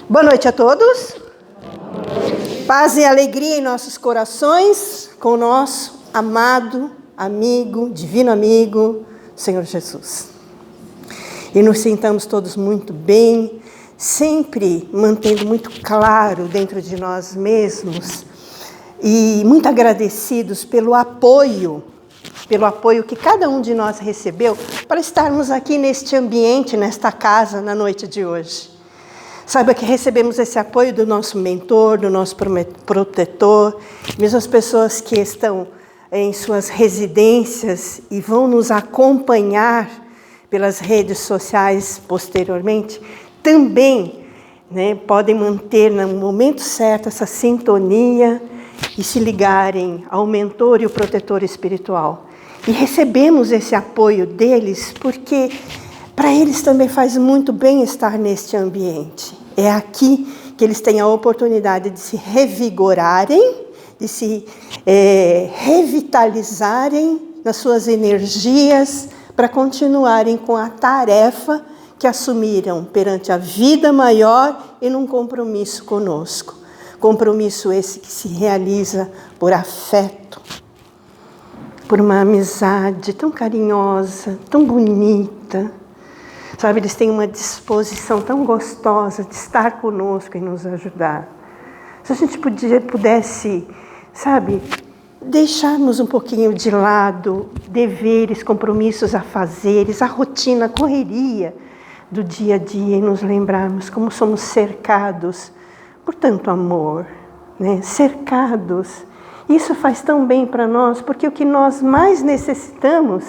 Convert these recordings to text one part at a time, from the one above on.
Boa noite a todos. Paz e alegria em nossos corações com o nosso amado amigo, divino amigo, Senhor Jesus. E nos sintamos todos muito bem, sempre mantendo muito claro dentro de nós mesmos e muito agradecidos pelo apoio que cada um de nós recebeu para estarmos aqui neste ambiente, nesta casa, na noite de hoje. Saiba que recebemos esse apoio do nosso mentor, do nosso protetor, mesmo as pessoas que estão em suas residências e vão nos acompanhar pelas redes sociais posteriormente, também podem manter no momento certo essa sintonia e se ligarem ao mentor e o protetor espiritual. E recebemos esse apoio deles porque para eles também faz muito bem estar neste ambiente. É aqui que eles têm a oportunidade de se revigorarem, de se revitalizarem nas suas energias para continuarem com a tarefa que assumiram perante a vida maior e num compromisso conosco. Compromisso esse que se realiza por afeto, por uma amizade tão carinhosa, tão bonita. Sabe, eles têm uma disposição tão gostosa de estar conosco e nos ajudar. Se a gente pudesse, sabe, deixarmos um pouquinho de lado deveres, compromissos, afazeres, a rotina, a correria do dia a dia e nos lembrarmos como somos cercados por tanto amor, cercados. Isso faz tão bem para nós, porque o que nós mais necessitamos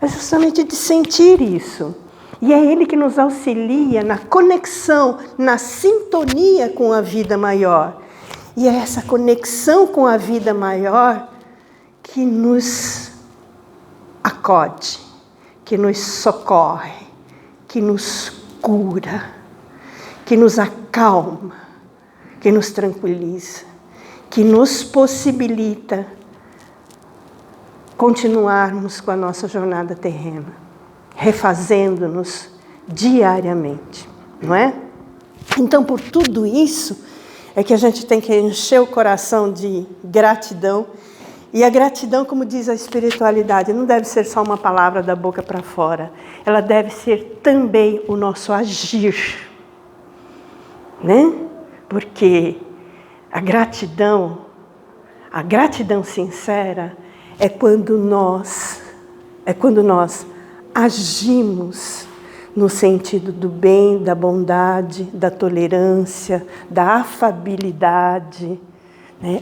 é justamente de sentir isso. E é Ele que nos auxilia na conexão, na sintonia com a vida maior. E é essa conexão com a vida maior que nos acode, que nos socorre, que nos cura, que nos acalma, que nos tranquiliza, que nos possibilita continuarmos com a nossa jornada terrena, refazendo-nos diariamente, não é? Então, por tudo isso, é que a gente tem que encher o coração de gratidão. E a gratidão, como diz a espiritualidade, não deve ser só uma palavra da boca para fora. Ela deve ser também o nosso agir, Porque a gratidão sincera é quando nós agimos no sentido do bem, da bondade, da tolerância, da afabilidade.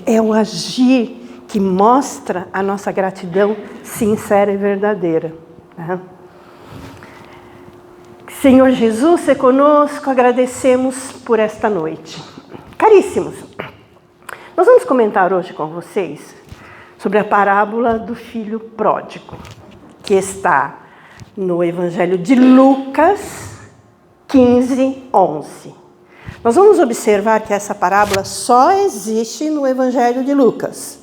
É o agir que mostra a nossa gratidão sincera e verdadeira. Senhor Jesus, se conosco, agradecemos por esta noite. Caríssimos, nós vamos comentar hoje com vocês sobre a parábola do filho pródigo, que está no Evangelho de Lucas 15, 11. Nós vamos observar que essa parábola só existe no Evangelho de Lucas.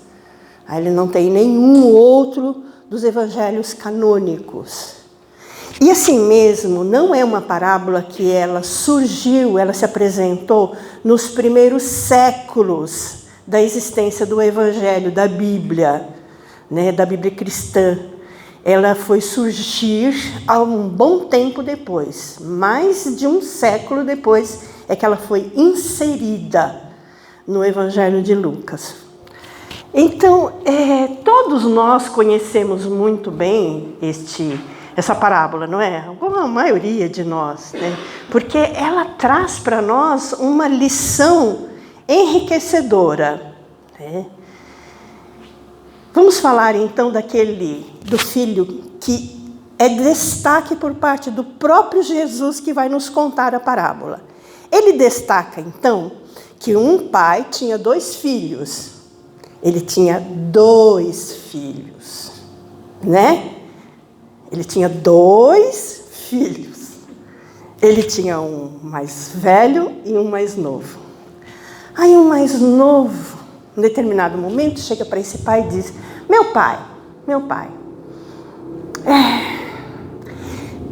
Ele não tem nenhum outro dos evangelhos canônicos. E assim mesmo, não é uma parábola que ela se apresentou nos primeiros séculos da existência do Evangelho, da Bíblia, da Bíblia cristã. Ela foi surgir há um bom tempo depois, mais de um século depois, é que ela foi inserida no Evangelho de Lucas. Então, todos nós conhecemos muito bem essa parábola, não é? A maioria de nós, Porque ela traz para nós uma lição enriquecedora, Vamos falar então do filho que é destaque por parte do próprio Jesus que vai nos contar a parábola. Ele destaca então que um pai tinha 2 filhos. Ele tinha 2 filhos, Ele tinha 2 filhos. Ele tinha um mais velho e um mais novo. Aí um mais novo, em determinado momento, chega para esse pai e diz: meu pai,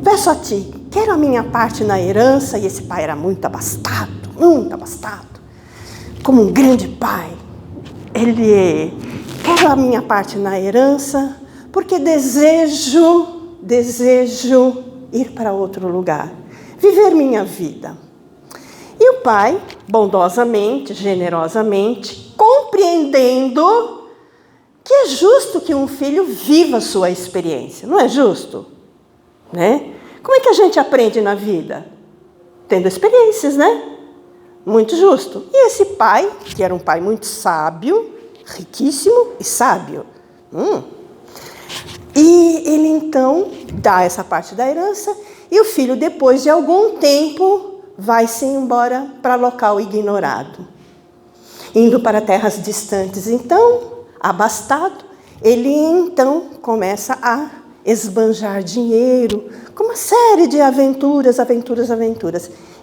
peço a ti, quero a minha parte na herança. E esse pai era muito abastado, muito abastado, como um grande pai. Ele quer a minha parte na herança, porque desejo ir para outro lugar, viver minha vida. E o pai, bondosamente, generosamente, compreendendo que é justo que um filho viva a sua experiência. Não é justo? Né? Como é que a gente aprende na vida? Tendo experiências, né? Muito justo. E esse pai, que era um pai muito sábio, riquíssimo e sábio, e ele então dá essa parte da herança, e o filho, depois de algum tempo, vai-se embora para local ignorado, indo para terras distantes. Então, abastado, ele então começa a esbanjar dinheiro, com uma série de aventuras.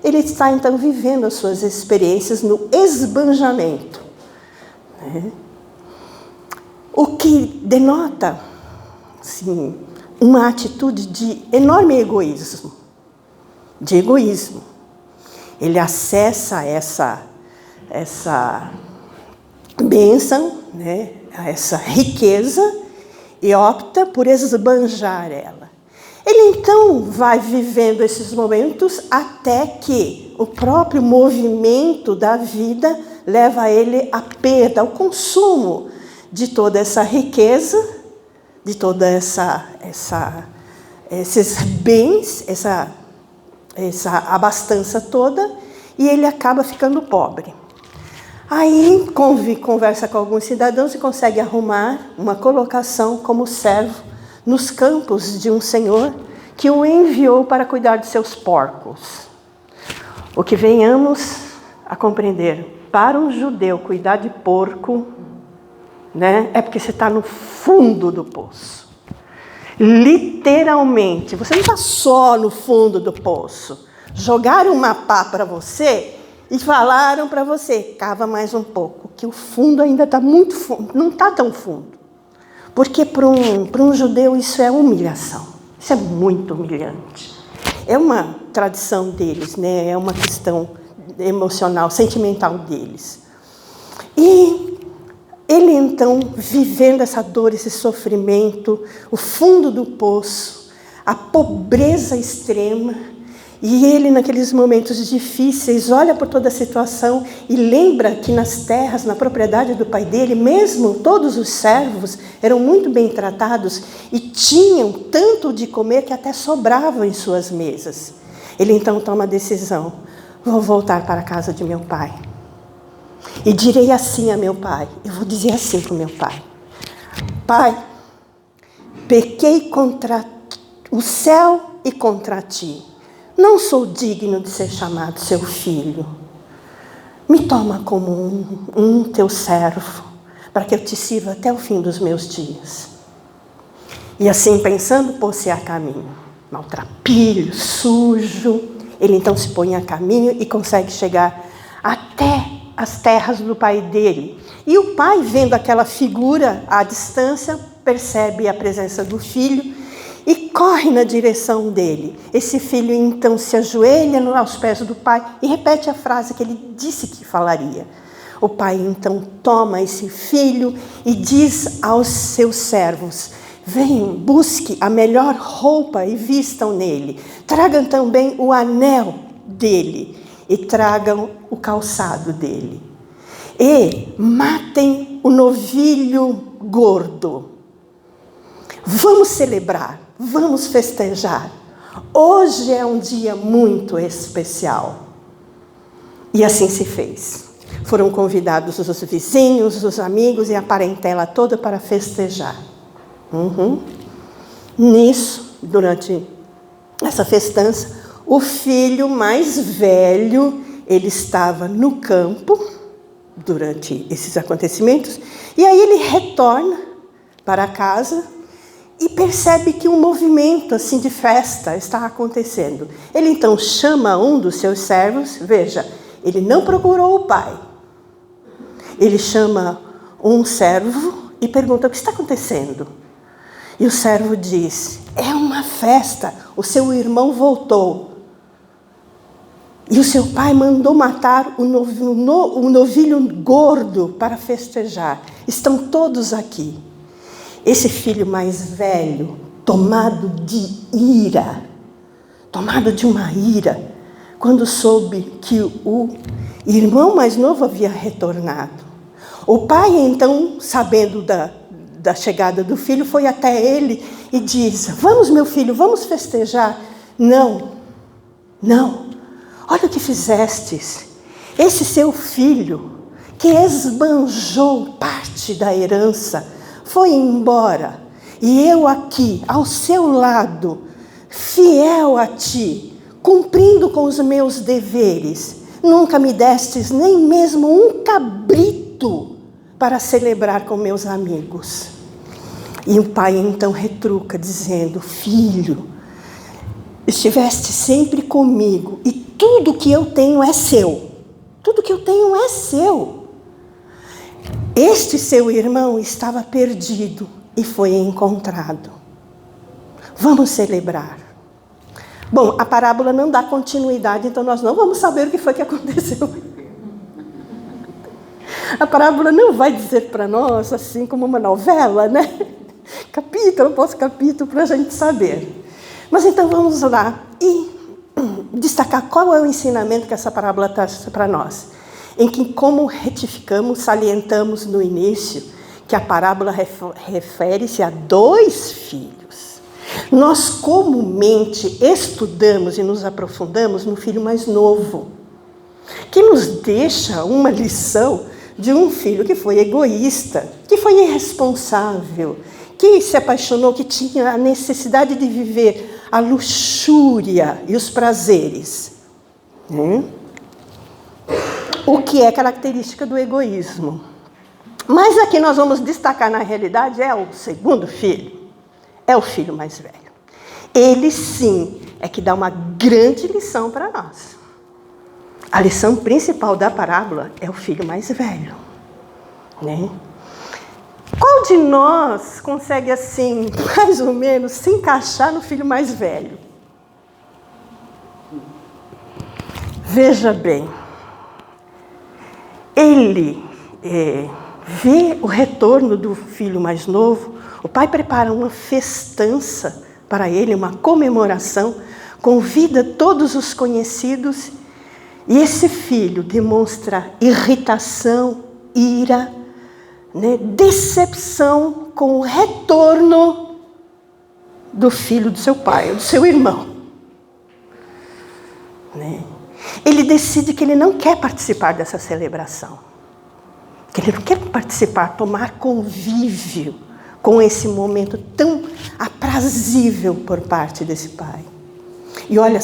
Ele está então vivendo as suas experiências no esbanjamento, né? O que denota, sim, uma atitude de enorme egoísmo. Ele acessa essa bênção, né, essa riqueza, e opta por esbanjar ela. Ele então vai vivendo esses momentos até que o próprio movimento da vida leva ele à perda, ao consumo de toda essa riqueza, de toda esses bens, essa abastança toda, e ele acaba ficando pobre. Aí conversa com alguns cidadãos e consegue arrumar uma colocação como servo nos campos de um senhor que o enviou para cuidar de seus porcos. O que venhamos a compreender, para um judeu cuidar de porco, né, é porque você está no fundo do poço. Literalmente, você não está só no fundo do poço. Jogaram uma pá para você e falaram para você, cava mais um pouco, que o fundo ainda está muito fundo, não está tão fundo. Porque para um judeu isso é humilhação, isso é muito humilhante. É uma tradição deles, né? É uma questão emocional, sentimental deles. E ele então, vivendo essa dor, esse sofrimento, o fundo do poço, a pobreza extrema, e ele, naqueles momentos difíceis, olha por toda a situação e lembra que nas terras, na propriedade do pai dele, mesmo todos os servos eram muito bem tratados e tinham tanto de comer que até sobravam em suas mesas. Ele então toma a decisão: vou voltar para a casa de meu pai. E direi assim a meu pai, eu vou dizer assim para o meu pai: Pai, pequei contra o céu e contra ti. Não sou digno de ser chamado seu filho. Me toma como um teu servo, para que eu te sirva até o fim dos meus dias. E assim pensando, pôs-se a caminho. Maltrapilho, sujo. Ele então se põe a caminho e consegue chegar até as terras do pai dele. E o pai, vendo aquela figura à distância, percebe a presença do filho e corre na direção dele. Esse filho então se ajoelha aos pés do pai e repete a frase que ele disse que falaria. O pai então toma esse filho e diz aos seus servos: venham, busque a melhor roupa e vistam nele. Tragam também o anel dele e tragam o calçado dele. E matem o novilho gordo. Vamos celebrar. Vamos festejar. Hoje é um dia muito especial. E assim se fez. Foram convidados os vizinhos, os amigos e a parentela toda para festejar. Nisso, durante essa festança, o filho mais velho, ele estava no campo durante esses acontecimentos, e aí ele retorna para casa e percebe que um movimento assim de festa está acontecendo. Ele então chama um dos seus servos, veja, ele não procurou o pai. Ele chama um servo e pergunta: o que está acontecendo? E o servo diz: é uma festa, o seu irmão voltou. E o seu pai mandou matar o novilho gordo para festejar. Estão todos aqui. Esse filho mais velho, tomado de ira, tomado de uma ira, quando soube que o irmão mais novo havia retornado. O pai, então, sabendo da chegada do filho, foi até ele e disse: vamos, meu filho, vamos festejar. Não, não. Olha o que fizestes. Esse seu filho, que esbanjou parte da herança, foi embora. E eu aqui, ao seu lado, fiel a ti, cumprindo com os meus deveres, nunca me destes nem mesmo um cabrito para celebrar com meus amigos. E o pai então retruca, dizendo: filho, estiveste sempre comigo e tudo que eu tenho é seu. Tudo que eu tenho é seu. Este seu irmão estava perdido e foi encontrado. Vamos celebrar. Bom, a parábola não dá continuidade, então nós não vamos saber o que foi que aconteceu. A parábola não vai dizer para nós, assim como uma novela, né? Capítulo após capítulo, para a gente saber. Mas então vamos lá e destacar qual é o ensinamento que essa parábola traz para nós. Em que, como retificamos, salientamos no início, que a parábola refere-se a 2 filhos. Nós comumente estudamos e nos aprofundamos no filho mais novo, que nos deixa uma lição de um filho que foi egoísta, que foi irresponsável, que se apaixonou, que tinha a necessidade de viver a luxúria e os prazeres. O que é característica do egoísmo. Mas aqui nós vamos destacar, na realidade, é o segundo filho. É o filho mais velho. Ele, sim, é que dá uma grande lição para nós. A lição principal da parábola é o filho mais velho. Né? Qual de nós consegue, assim, mais ou menos, se encaixar no filho mais velho? Veja bem. Ele vê o retorno do filho mais novo. O pai prepara uma festança para ele, uma comemoração, convida todos os conhecidos, e esse filho demonstra irritação, ira, né, decepção com o retorno do filho do seu pai, do seu irmão. Né? Ele decide que ele não quer participar dessa celebração, que ele não quer participar, tomar convívio com esse momento tão aprazível por parte desse pai. E olha,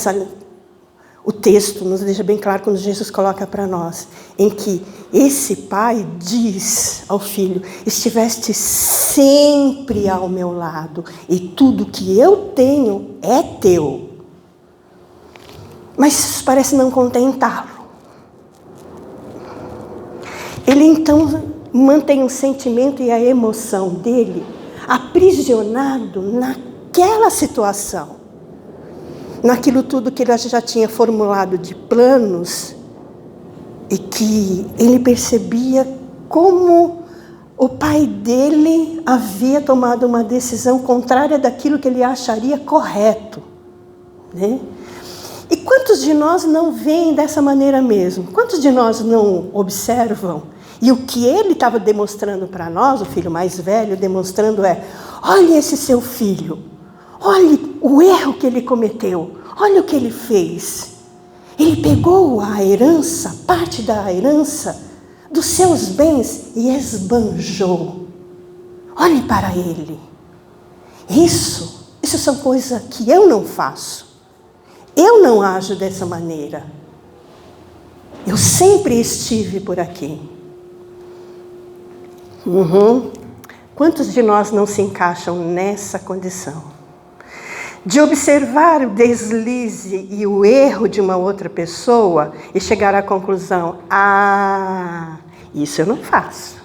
o texto nos deixa bem claro quando Jesus coloca para nós, em que esse pai diz ao filho: estiveste sempre ao meu lado e tudo que eu tenho é teu. Mas isso parece não contentá-lo. Ele então mantém o sentimento e a emoção dele aprisionado naquela situação, naquilo tudo que ele já tinha formulado de planos, e que ele percebia como o pai dele havia tomado uma decisão contrária daquilo que ele acharia correto. Né? E quantos de nós não veem dessa maneira mesmo? Quantos de nós não observam? E o que ele estava demonstrando para nós, o filho mais velho, demonstrando olha esse seu filho, olhe o erro que ele cometeu, olha o que ele fez. Ele pegou a herança, parte da herança, dos seus bens e esbanjou. Olhe para ele. Isso são coisas que eu não faço. Eu não ajo dessa maneira. Eu sempre estive por aqui. Quantos de nós não se encaixam nessa condição? De observar o deslize e o erro de uma outra pessoa e chegar à conclusão: isso eu não faço.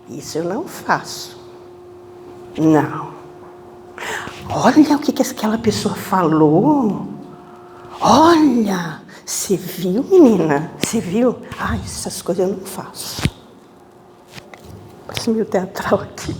Isso eu não faço. Não. Olha o que aquela pessoa falou. Olha, você viu, menina? Você viu? Ai, essas coisas eu não faço. Parece meio teatral aqui.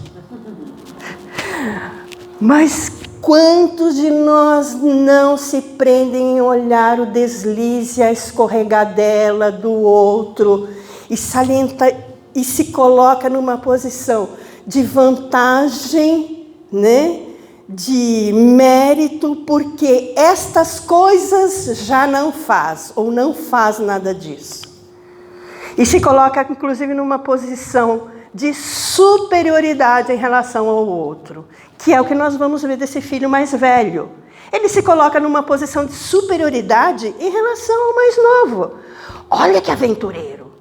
Mas quantos de nós não se prendem em olhar o deslize, a escorregadela do outro e salienta e se coloca numa posição de vantagem, né? De mérito, porque estas coisas já não faz, ou não faz nada disso. E se coloca, inclusive, numa posição de superioridade em relação ao outro, que é o que nós vamos ver desse filho mais velho. Ele se coloca numa posição de superioridade em relação ao mais novo. Olha que aventureiro.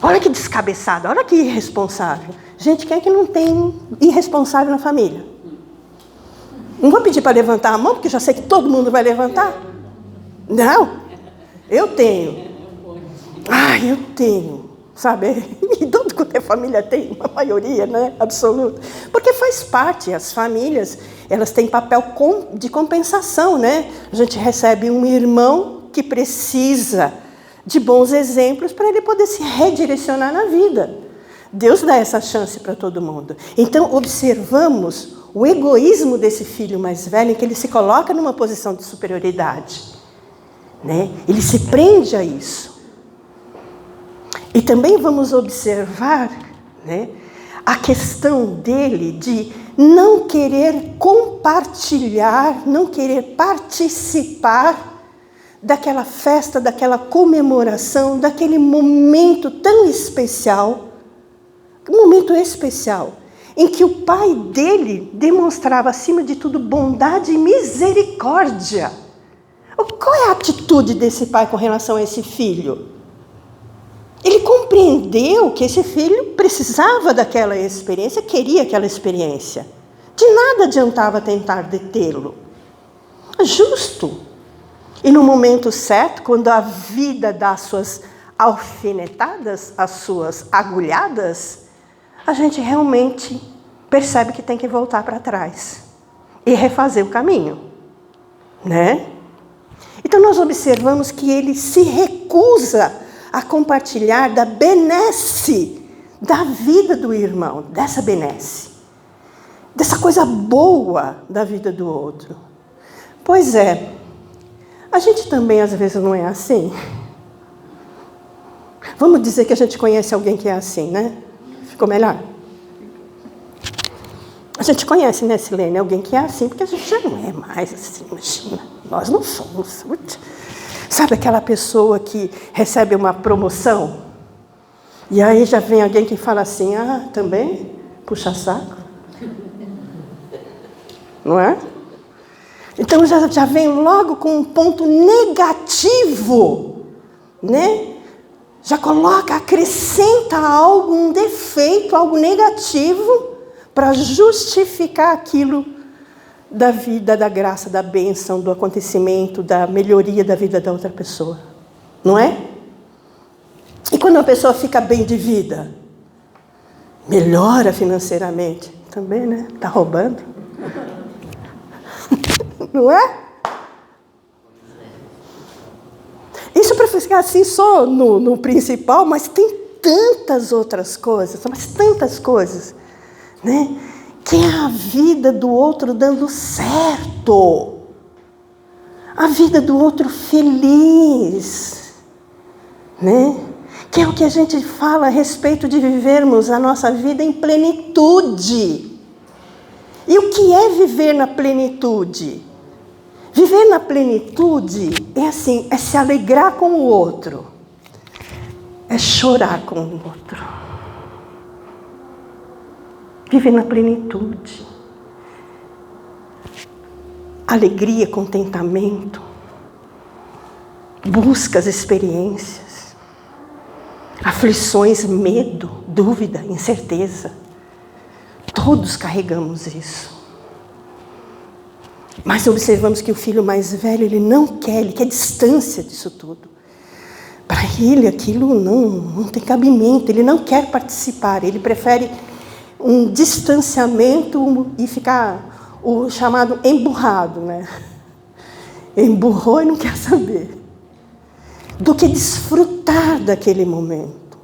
Olha que descabeçado, olha que irresponsável. Gente, quem é que não tem irresponsável na família? Não vou pedir para levantar a mão, porque já sei que todo mundo vai levantar. Não, eu tenho. Eu tenho, sabe? E todo quanto é família tem, uma maioria, né? Absoluta. Porque faz parte, as famílias, elas têm papel de compensação, né? A gente recebe um irmão que precisa de bons exemplos para ele poder se redirecionar na vida. Deus dá essa chance para todo mundo. Então, observamos o egoísmo desse filho mais velho, em que ele se coloca numa posição de superioridade, né? Ele se prende a isso. E também vamos observar, né, a questão dele de não querer compartilhar, não querer participar daquela festa, daquela comemoração, daquele momento tão especial, em que o pai dele demonstrava, acima de tudo, bondade e misericórdia. Qual é a atitude desse pai com relação a esse filho? Ele compreendeu que esse filho precisava daquela experiência, queria aquela experiência. De nada adiantava tentar detê-lo. Justo. E no momento certo, quando a vida dá as suas alfinetadas, as suas agulhadas, a gente realmente percebe que tem que voltar para trás e refazer o caminho, né? Então nós observamos que ele se recusa a compartilhar da benesse da vida do irmão, dessa benesse, dessa coisa boa da vida do outro. Pois é, a gente também às vezes não é assim. Vamos dizer que a gente conhece alguém que é assim, né? Ficou melhor? A gente conhece, né, Silene, alguém que é assim, porque a gente já não é mais assim, imagina. Nós não somos. Sabe aquela pessoa que recebe uma promoção? E aí já vem alguém que fala assim, também? Puxa saco? Não é? Então já vem logo com um ponto negativo, né? Já coloca, acrescenta algo, um defeito, algo negativo, para justificar aquilo da vida, da graça, da bênção, do acontecimento, da melhoria da vida da outra pessoa. Não é? E quando uma pessoa fica bem de vida, melhora financeiramente, também, né? Está roubando. Não é? Isso para ficar assim só no principal, mas tem tantas outras coisas, né? Que é a vida do outro dando certo, a vida do outro feliz, né? Que é o que a gente fala a respeito de vivermos a nossa vida em plenitude. E o que é viver na plenitude? Viver na plenitude é assim, é se alegrar com o outro, é chorar com o outro. Viver na plenitude. Alegria, contentamento, buscas, experiências, aflições, medo, dúvida, incerteza. Todos carregamos isso. Mas observamos que o filho mais velho, ele não quer, ele quer distância disso tudo. Para ele aquilo não tem cabimento, ele não quer participar, ele prefere um distanciamento e ficar o chamado emburrado, né? emburrou e não quer saber, do que desfrutar daquele momento.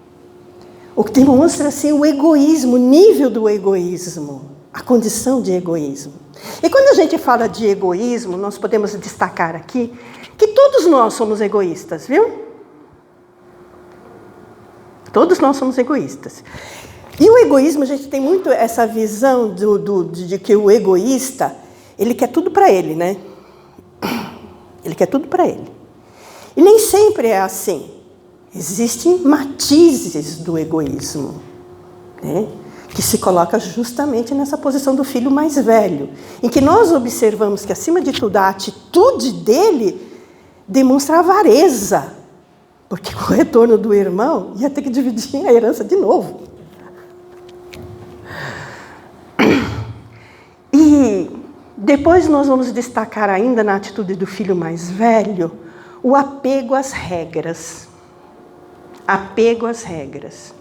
O que demonstra assim o egoísmo, o nível do egoísmo, a condição de egoísmo. E quando a gente fala de egoísmo, nós podemos destacar aqui que todos nós somos egoístas, viu? Todos nós somos egoístas. E o egoísmo, a gente tem muito essa visão de que o egoísta, ele quer tudo para ele, né? Ele quer tudo para ele. E nem sempre é assim. Existem matizes do egoísmo, né? Que se coloca justamente nessa posição do filho mais velho, em que nós observamos que, acima de tudo, a atitude dele demonstra avareza, porque com o retorno do irmão ia ter que dividir a herança de novo. E depois nós vamos destacar ainda na atitude do filho mais velho o apego às regras. Apego às regras.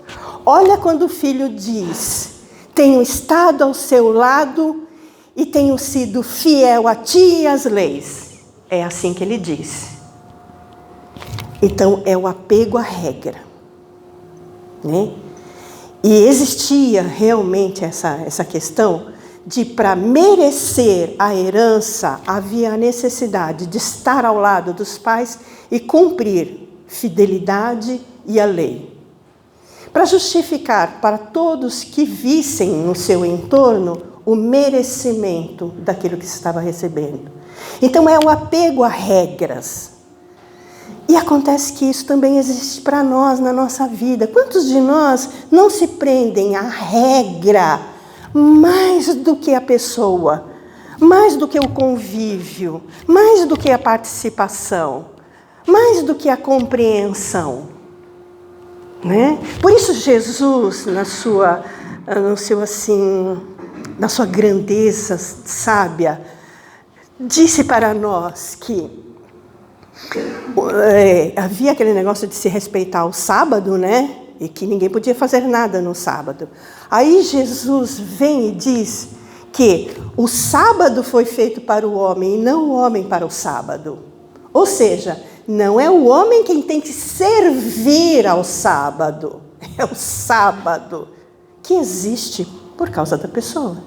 Olha quando o filho diz: tenho estado ao seu lado e tenho sido fiel a ti e às leis. É assim que ele diz. Então, é o apego à regra, né? E existia realmente essa questão de, para merecer a herança, havia a necessidade de estar ao lado dos pais e cumprir fidelidade e a lei. Para justificar para todos que vissem no seu entorno o merecimento daquilo que se estava recebendo. Então, é o apego a regras. E acontece que isso também existe para nós, na nossa vida. Quantos de nós não se prendem à regra mais do que a pessoa, mais do que o convívio, mais do que a participação, mais do que a compreensão, né? Por isso Jesus, na sua grandeza sábia, disse para nós que havia aquele negócio de se respeitar o sábado, né? E que ninguém podia fazer nada no sábado. Aí Jesus vem e diz que o sábado foi feito para o homem e não o homem para o sábado. Ou seja, não é o homem quem tem que servir ao sábado. É o sábado que existe por causa da pessoa.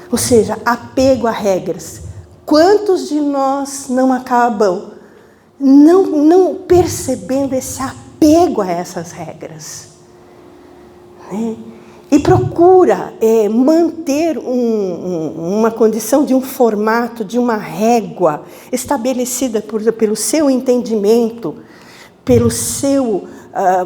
Ou seja, apego a regras. Quantos de nós não acabam não percebendo esse apego a essas regras, né? E procura manter uma condição de um formato, de uma régua estabelecida pelo seu entendimento, pelo seu,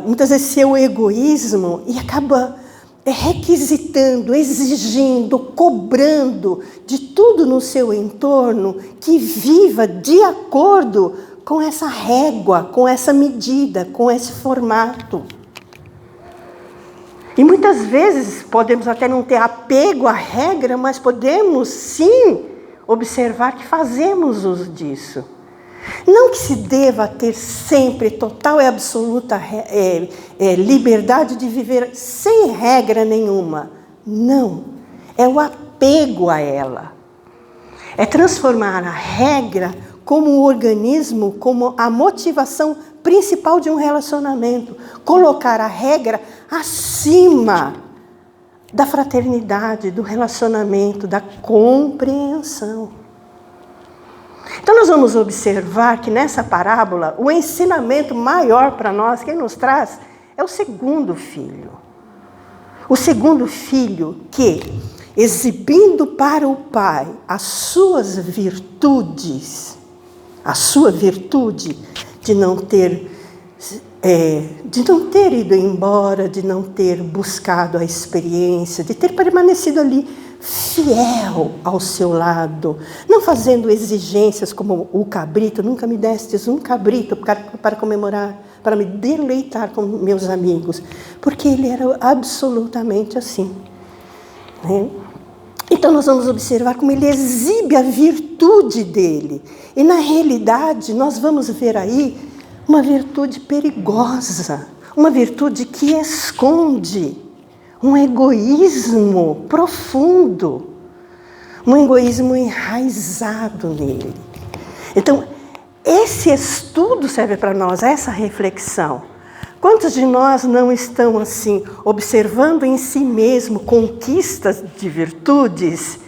muitas vezes, seu egoísmo, e acaba requisitando, exigindo, cobrando de tudo no seu entorno que viva de acordo com essa régua, com essa medida, com esse formato. E muitas vezes podemos até não ter apego à regra, mas podemos sim observar que fazemos uso disso. Não que se deva ter sempre total e absoluta liberdade de viver sem regra nenhuma. Não, é o apego a ela. É transformar a regra como um organismo, como a motivação principal de um relacionamento. Colocar a regra acima da fraternidade, do relacionamento, da compreensão. Então nós vamos observar que nessa parábola, o ensinamento maior para nós, quem nos traz, é o segundo filho. O segundo filho que, exibindo para o pai as suas virtudes, a sua virtude de não ter ido embora, de não ter buscado a experiência, de ter permanecido ali fiel ao seu lado, não fazendo exigências como o cabrito, nunca me destes um cabrito para comemorar, para me deleitar com meus amigos, porque ele era absolutamente assim, né? Então nós vamos observar como ele exibe a virtude dele. E na realidade nós vamos ver aí uma virtude perigosa, uma virtude que esconde um egoísmo profundo, um egoísmo enraizado nele. Então, esse estudo serve para nós, essa reflexão. Quantos de nós não estão assim, observando em si mesmo conquistas de virtudes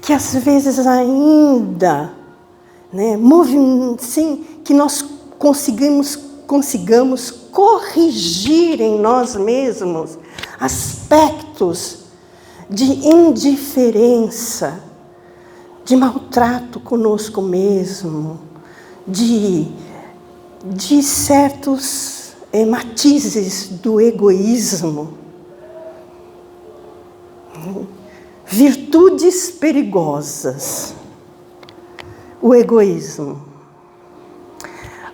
que às vezes ainda, né, sim, que nós consigamos corrigir em nós mesmos aspectos de indiferença, de maltrato conosco mesmo, de certos matizes do egoísmo, virtudes perigosas, o egoísmo.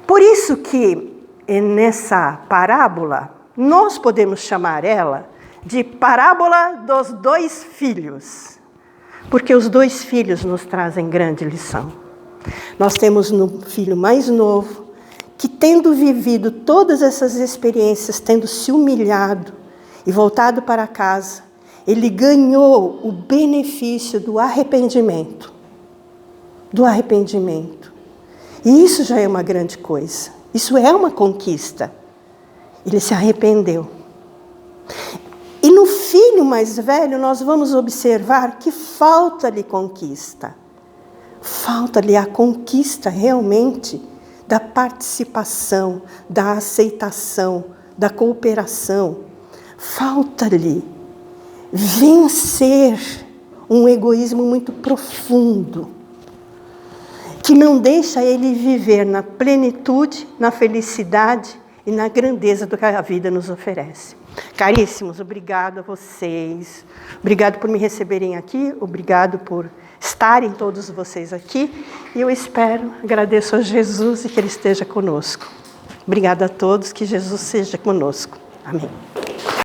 Por isso que nessa parábola, nós podemos chamar ela de parábola dos 2 filhos, porque os 2 filhos nos trazem grande lição. Nós temos no filho mais novo, que tendo vivido todas essas experiências, tendo se humilhado e voltado para casa, ele ganhou o benefício do arrependimento. Do arrependimento. E isso já é uma grande coisa. Isso é uma conquista. Ele se arrependeu. E no filho mais velho, nós vamos observar que falta-lhe conquista. Falta-lhe a conquista realmente da participação, da aceitação, da cooperação. Falta-lhe vencer um egoísmo muito profundo, que não deixa ele viver na plenitude, na felicidade e na grandeza do que a vida nos oferece. Caríssimos, obrigado a vocês. Obrigado por me receberem aqui, obrigado por estarem todos vocês aqui. E eu espero, agradeço a Jesus e que Ele esteja conosco. Obrigada a todos, que Jesus seja conosco. Amém.